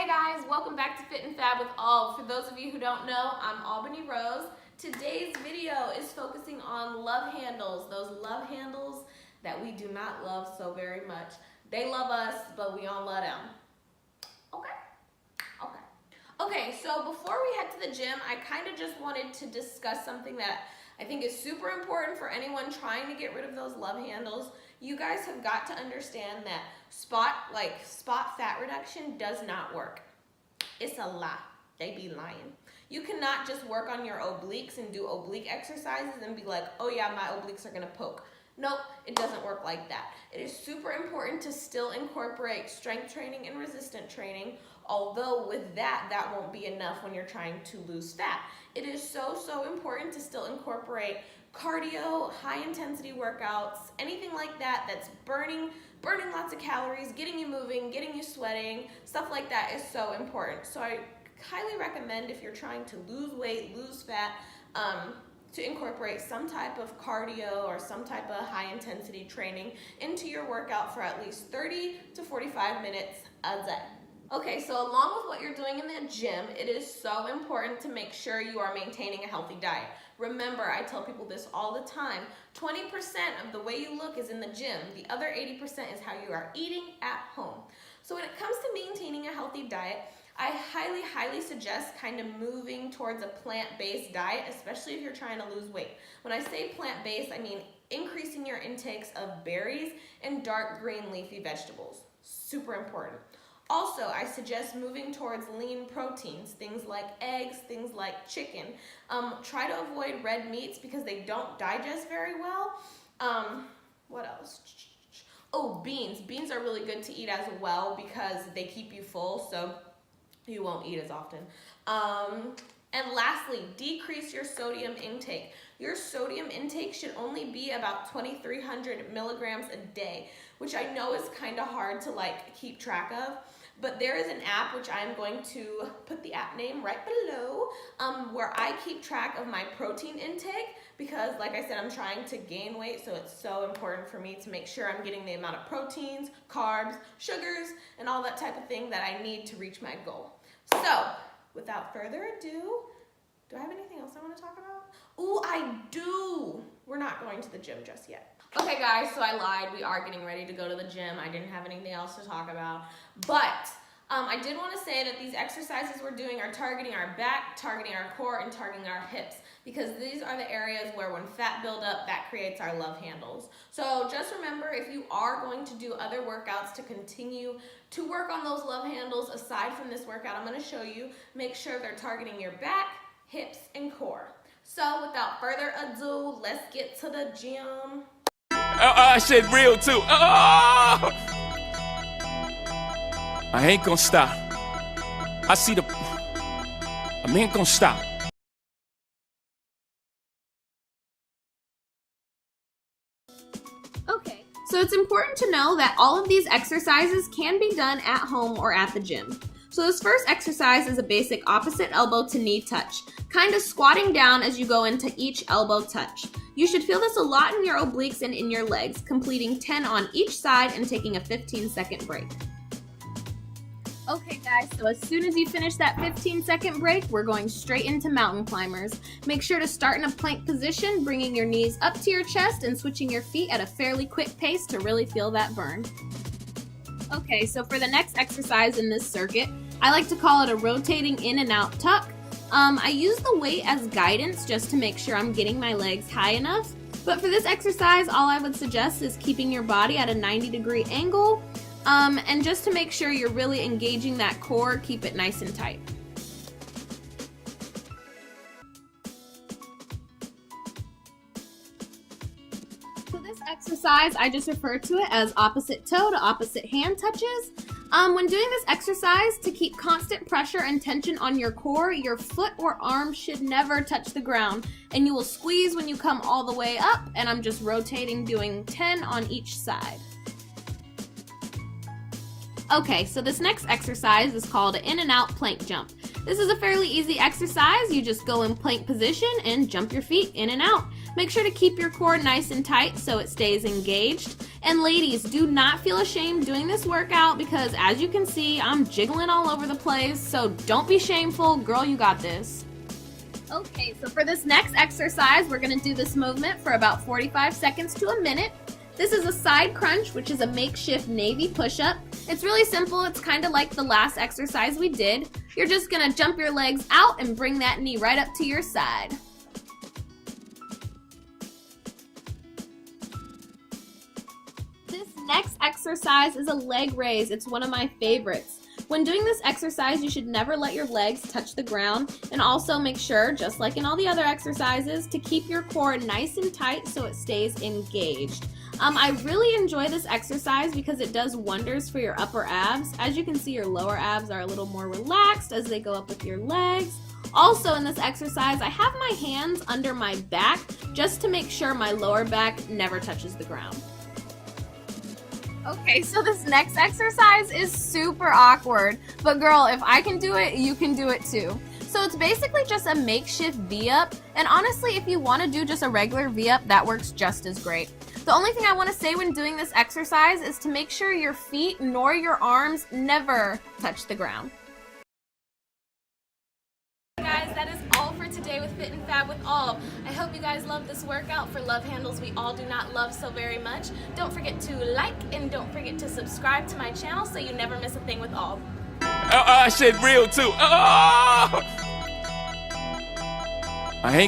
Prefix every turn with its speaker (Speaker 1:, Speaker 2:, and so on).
Speaker 1: guys, welcome back to Fit and Fab with All. For those of you who don't know, I'm Albany Rose. Today's video is focusing on love handles, those love handles that we do not love so very much. They love us, but we don't love them. Okay, so before we head to the gym, I kind of just wanted to discuss something that I think is super important for anyone trying to get rid of those love handles. You guys have got to understand that spot fat reduction does not work. It's a lie. They be lying. You cannot just work on your obliques and do oblique exercises and be like, oh yeah, my obliques are gonna poke. Nope, it doesn't work like that. It is super important to still incorporate strength training and resistance training, although with that won't be enough when you're trying to lose fat. It is so important to still incorporate cardio, high intensity workouts, anything like that that's burning lots of calories, getting you moving, getting you sweating, stuff like that is so important. So I highly recommend, if you're trying to lose weight, lose fat, to incorporate some type of cardio or some type of high intensity training into your workout for at least 30 to 45 minutes a day. Okay, so along with what you're doing in the gym, it is so important to make sure you are maintaining a healthy diet. Remember, I tell people this all the time, 20% of the way you look is in the gym. The other 80% is how you are eating at home. So when it comes to maintaining a healthy diet, I highly suggest kind of moving towards a plant-based diet, especially if you're trying to lose weight. When I say plant-based, I mean increasing your intakes of berries and dark green leafy vegetables. Super important. Also, I suggest moving towards lean proteins, things like eggs, things like chicken. Try to avoid red meats because they don't digest very well. What else? Oh, beans. Beans are really good to eat as well because they keep you full, so you won't eat as often. And lastly, decrease your sodium intake. Your sodium intake should only be about 2,300 milligrams a day, which I know is kind of hard to keep track of. But there is an app, which I'm going to put the app name right below, where I keep track of my protein intake because, like I said, I'm trying to gain weight, so it's so important for me to make sure I'm getting the amount of proteins, carbs, sugars, and all that type of thing that I need to reach my goal. So, without further ado, do I have anything else I want to talk about? Ooh, I do! We're not going to the gym just yet. Okay guys, so I lied. We are getting ready to go to the gym. I didn't have anything else to talk about. But I did want to say that these exercises we're doing are targeting our back, targeting our core, and targeting our hips, because these are the areas where when fat build up, that creates our love handles. So just remember, if you are going to do other workouts to continue to work on those love handles aside from this workout I'm going to show you, make sure they're targeting your back, hips, and core. So without further ado, let's get to the gym.
Speaker 2: Shit real too. I ain't gonna stop. I ain't gonna stop.
Speaker 1: Okay, so it's important to know that all of these exercises can be done at home or at the gym. So this first exercise is a basic opposite elbow to knee touch, kind of squatting down as you go into each elbow touch. You should feel this a lot in your obliques and in your legs, completing 10 on each side and taking a 15-second break. Okay guys, so as soon as you finish that 15-second break, we're going straight into mountain climbers. Make sure to start in a plank position, bringing your knees up to your chest and switching your feet at a fairly quick pace to really feel that burn. Okay, so for the next exercise in this circuit, I like to call it a rotating in and out tuck. I use the weight as guidance just to make sure I'm getting my legs high enough. But for this exercise, all I would suggest is keeping your body at a 90-degree angle. And just to make sure you're really engaging that core, keep it nice and tight. So this exercise, I just refer to it as opposite toe to opposite hand touches. When doing this exercise, to keep constant pressure and tension on your core, your foot or arm should never touch the ground, and you will squeeze when you come all the way up, and I'm just rotating, doing 10 on each side. Okay, so this next exercise is called an in and out plank jump. This is a fairly easy exercise. You just go in plank position and jump your feet in and out. Make sure to keep your core nice and tight so it stays engaged. And ladies, do not feel ashamed doing this workout because as you can see, I'm jiggling all over the place, so don't be shameful. Girl, you got this. Okay, so for this next exercise, we're gonna do this movement for about 45 seconds to a minute. This is a side crunch, which is a makeshift Navy push-up. It's really simple. It's kind of like the last exercise we did. You're just gonna jump your legs out and bring that knee right up to your side. This next exercise is a leg raise. It's one of my favorites. When doing this exercise, you should never let your legs touch the ground, and also make sure, just like in all the other exercises, to keep your core nice and tight so it stays engaged. I really enjoy this exercise because it does wonders for your upper abs. As you can see, your lower abs are a little more relaxed as they go up with your legs. Also in this exercise, I have my hands under my back just to make sure my lower back never touches the ground. Okay, so this next exercise is super awkward, but girl, if I can do it, you can do it too. So it's basically just a makeshift V-up, and honestly, if you want to do just a regular V-up, that works just as great. The only thing I want to say when doing this exercise is to make sure your feet nor your arms never touch the ground. Guys, that is all for today with Fit and Fab with All. I hope you guys love this workout for love handles we all do not love so very much. Don't forget to like and don't forget to subscribe to my channel so you never miss a thing with All.
Speaker 2: I said real too. I ain't